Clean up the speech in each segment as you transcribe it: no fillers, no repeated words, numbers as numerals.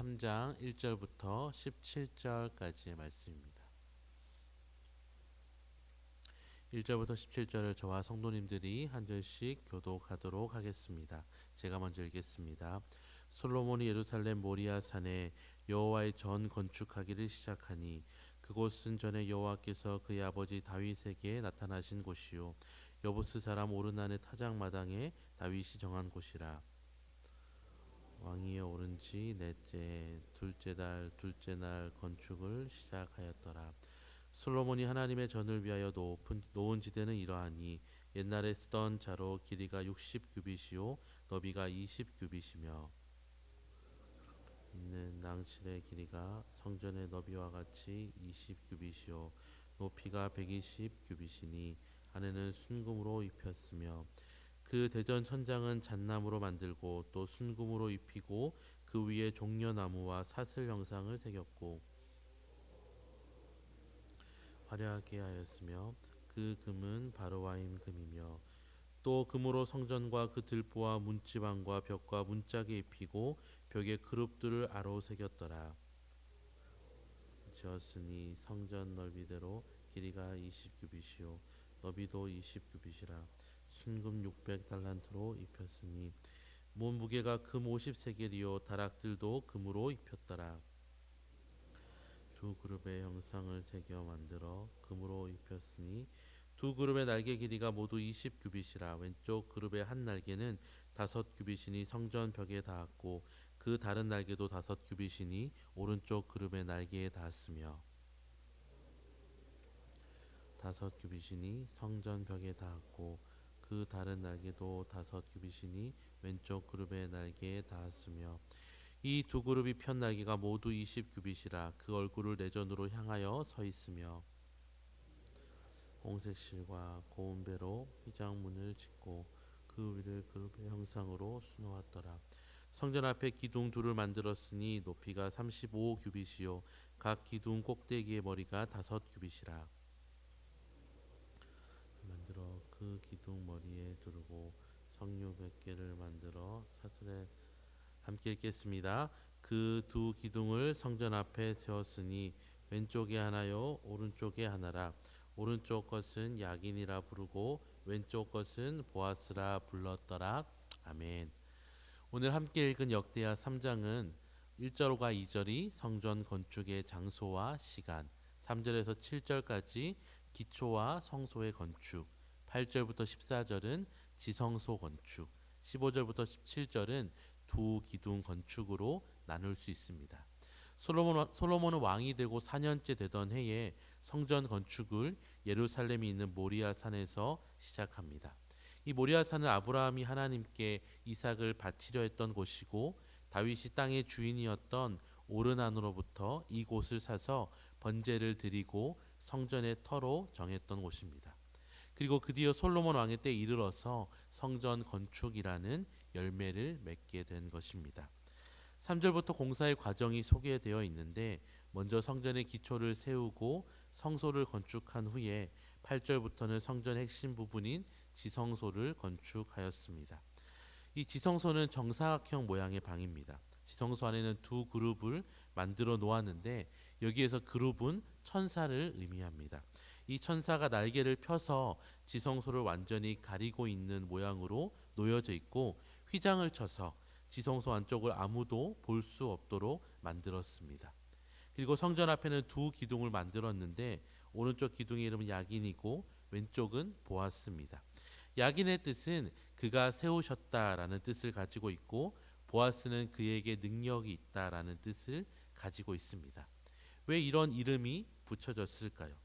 3장 1절부터 17절까지의 말씀입니다. 1절부터 17절을 저와 성도님들이 한 절씩 교독하도록 하겠습니다. 제가 먼저 읽겠습니다. 솔로몬이 예루살렘 모리아 산에 여호와의 전 건축하기를 시작하니 그곳은 전에 여호와께서 그의 아버지 다윗에게 나타나신 곳이요 여부스 사람 오르난의 타작마당에 다윗이 정한 곳이라. 왕위에 오른 지 넷째 둘째 날 건축을 시작하였더라. 솔로몬이 하나님의 전을 위하여 놓은 지대는 이러하니 옛날에 쓰던 자로 길이가 60규빗이요 너비가 20규빗이며 있는 낭실의 길이가 성전의 너비와 같이 20규빗이요 높이가 120규빗이니 안에는 순금으로 입혔으며 그 대전 천장은 잣나무로 만들고 또 순금으로 입히고 그 위에 종려나무와 사슬 형상을 새겼고 화려하게 하였으며 그 금은 바로와임 금이며 또 금으로 성전과 그 들보와 문지방과 벽과 문짝에 입히고 벽에 그룹들을 아로 새겼더라. 지었으니 성전 넓이대로 길이가 20규빗이요 너비도 20규빗이라 순금 600달란트로 입혔으니 몸 무게가 금 50세겔이요 다락들도 금으로 입혔더라. 두 그룹의 형상을 새겨 만들어 금으로 입혔으니 두 그룹의 날개 길이가 모두 20규빗이라. 왼쪽 그룹의 한 날개는 5규빗이니 성전 벽에 닿았고 그 다른 날개도 5규빗이니 오른쪽 그룹의 날개에 닿았으며 5규빗이니 성전 벽에 닿았고 그 다른 날개도 5규빗이니 왼쪽 그룹의 날개에 닿았으며 이 두 그룹이 편 날개가 모두 20규빗이라. 그 얼굴을 내전으로 향하여 서 있으며 홍색 실과 고운 배로 휘장문을 짓고 그 위를 그룹의 형상으로 수놓았더라. 성전 앞에 기둥 둘을 만들었으니 높이가 35규빗이요 각 기둥 꼭대기의 머리가 5규빗이라. 만들어 그 기둥 머리에 두르고 성류 100개를 만들어 사슬에 함께 읽겠습니다. 그 두 기둥을 성전 앞에 세웠으니 왼쪽에 하나요 오른쪽에 하나라. 오른쪽 것은 야긴이라 부르고 왼쪽 것은 보아스라 불렀더라. 아멘. 오늘 함께 읽은 역대하 3장은 1절과 2절이 성전 건축의 장소와 시간, 3절에서 7절까지 기초와 성소의 건축, 8절부터 14절은 지성소 건축, 15절부터 17절은 두 기둥 건축으로 나눌 수 있습니다. 솔로몬은 왕이 되고 4년째 되던 해에 성전 건축을 예루살렘이 있는 모리아 산에서 시작합니다. 이 모리아 산은 아브라함이 하나님께 이삭을 바치려 했던 곳이고 다윗이 땅의 주인이었던 오르난으로부터 이곳을 사서 번제를 드리고 성전의 터로 정했던 곳입니다. 그리고 드디어 솔로몬 왕의 때에 이르러서 성전 건축이라는 열매를 맺게 된 것입니다. 3절부터 공사의 과정이 소개되어 있는데 먼저 성전의 기초를 세우고 성소를 건축한 후에 8절부터는 성전의 핵심 부분인 지성소를 건축하였습니다. 이 지성소는 정사각형 모양의 방입니다. 지성소 안에는 두 그룹을 만들어 놓았는데 여기에서 그룹은 천사를 의미합니다. 이 천사가 날개를 펴서 지성소를 완전히 가리고 있는 모양으로 놓여져 있고 휘장을 쳐서 지성소 안쪽을 아무도 볼 수 없도록 만들었습니다. 그리고 성전 앞에는 두 기둥을 만들었는데 오른쪽 기둥의 이름은 야긴이고 왼쪽은 보아스입니다. 야긴의 뜻은 그가 세우셨다라는 뜻을 가지고 있고 보아스는 그에게 능력이 있다라는 뜻을 가지고 있습니다. 왜 이런 이름이 붙여졌을까요?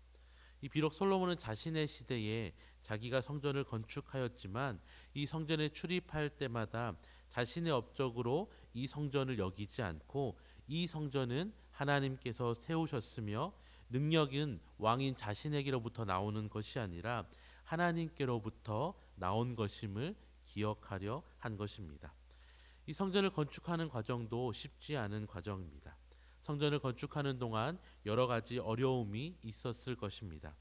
비록 솔로몬은 자신의 시대에 자기가 성전을 건축하였지만 이 성전에 출입할 때마다 자신의 업적으로 이 성전을 여기지 않고 이 성전은 하나님께서 세우셨으며 능력은 왕인 자신에게로부터 나오는 것이 아니라 하나님께로부터 나온 것임을 기억하려 한 것입니다. 이 성전을 건축하는 과정도 쉽지 않은 과정입니다. 성전을 건축하는 동안 여러 가지 어려움이 있었을 것입니다.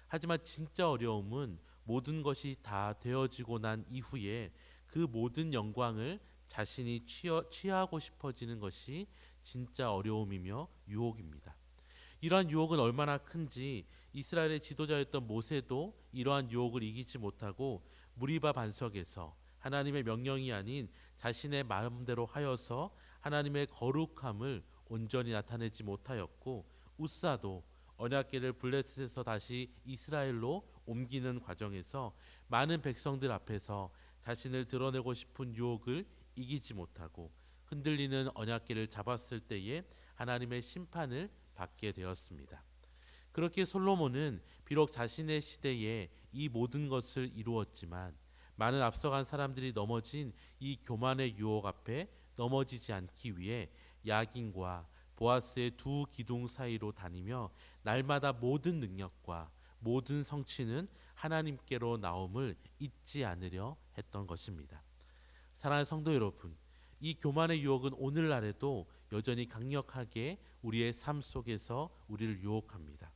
하지만 진짜 어려움은 모든 것이 다 되어지고 난 이후에 그 모든 영광을 자신이 취하고 싶어지는 것이 진짜 어려움이며 유혹입니다. 이러한 유혹은 얼마나 큰지 이스라엘의 지도자였던 모세도 이러한 유혹을 이기지 못하고 무리바 반석에서 하나님의 명령이 아닌 자신의 마음대로 하여서 하나님의 거룩함을 온전히 나타내지 못하였고, 우사도 언약궤를 블레셋에서 다시 이스라엘로 옮기는 과정에서 많은 백성들 앞에서 자신을 드러내고 싶은 유혹을 이기지 못하고 흔들리는 언약궤를 잡았을 때에 하나님의 심판을 받게 되었습니다. 그렇게 솔로몬은 비록 자신의 시대에 이 모든 것을 이루었지만 많은 앞서간 사람들이 넘어진 이 교만의 유혹 앞에 넘어지지 않기 위해 야긴과 보아스의 두 기둥 사이로 다니며 날마다 모든 능력과 모든 성취는 하나님께로 나옴을 잊지 않으려 했던 것입니다. 사랑하는 성도 여러분, 이 교만의 유혹은 오늘날에도 여전히 강력하게 우리의 삶 속에서 우리를 유혹합니다.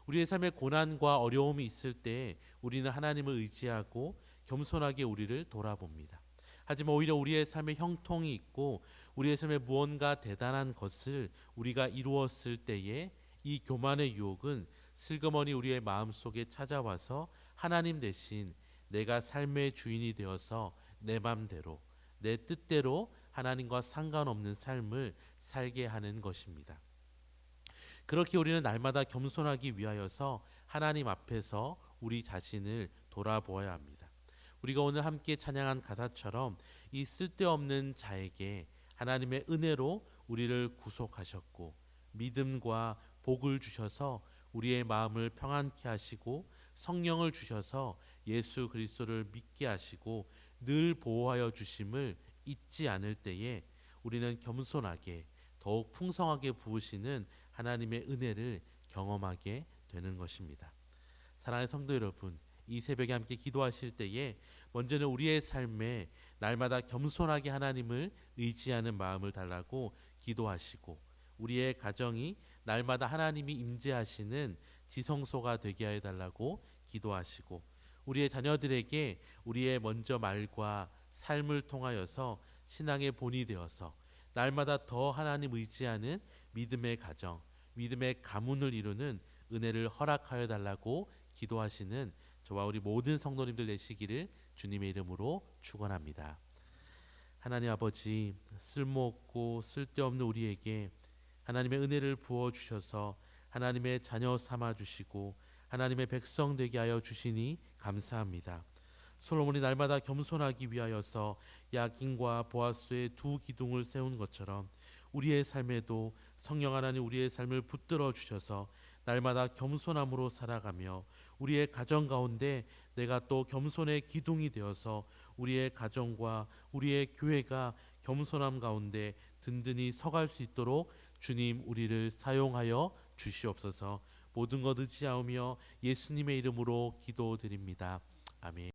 우리의 삶에 고난과 어려움이 있을 때 우리는 하나님을 의지하고 겸손하게 우리를 돌아봅니다. 하지만 오히려 우리의 삶에 형통이 있고 우리의 삶에 무언가 대단한 것을 우리가 이루었을 때에 이 교만의 유혹은 슬그머니 우리의 마음속에 찾아와서 하나님 대신 내가 삶의 주인이 되어서 내 맘대로 내 뜻대로 하나님과 상관없는 삶을 살게 하는 것입니다. 그렇게 우리는 날마다 겸손하기 위하여서 하나님 앞에서 우리 자신을 돌아보아야 합니다. 우리가 오늘 함께 찬양한 가사처럼 이 쓸데없는 자에게 하나님의 은혜로 우리를 구속하셨고 믿음과 복을 주셔서 우리의 마음을 평안케 하시고 성령을 주셔서 예수 그리스도를 믿게 하시고 늘 보호하여 주심을 잊지 않을 때에 우리는 겸손하게 더욱 풍성하게 부으시는 하나님의 은혜를 경험하게 되는 것입니다. 사랑하는 성도 여러분, 이 새벽에 함께 기도하실 때에 먼저는 우리의 삶에 날마다 겸손하게 하나님을 의지하는 마음을 달라고 기도하시고, 우리의 가정이 날마다 하나님이 임재하시는 지성소가 되게 해달라고 기도하시고, 우리의 자녀들에게 우리의 먼저 말과 삶을 통하여서 신앙의 본이 되어서 날마다 더 하나님 의지하는 믿음의 가정, 믿음의 가문을 이루는 은혜를 허락하여 달라고 기도하시는 저와 우리 모든 성도님들 되시기를 주님의 이름으로 축원합니다. 하나님 아버지, 쓸모없고 쓸데없는 우리에게 하나님의 은혜를 부어주셔서 하나님의 자녀 삼아주시고 하나님의 백성 되게 하여 주시니 감사합니다. 솔로몬이 날마다 겸손하기 위하여서 야긴과 보아스의 두 기둥을 세운 것처럼 우리의 삶에도 성령 하나님 우리의 삶을 붙들어 주셔서 날마다 겸손함으로 살아가며 우리의 가정 가운데 내가 또 겸손의 기둥이 되어서 우리의 가정과 우리의 교회가 겸손함 가운데 든든히 서갈 수 있도록 주님 우리를 사용하여 주시옵소서. 모든 것 의지하며 예수님의 이름으로 기도드립니다. 아멘.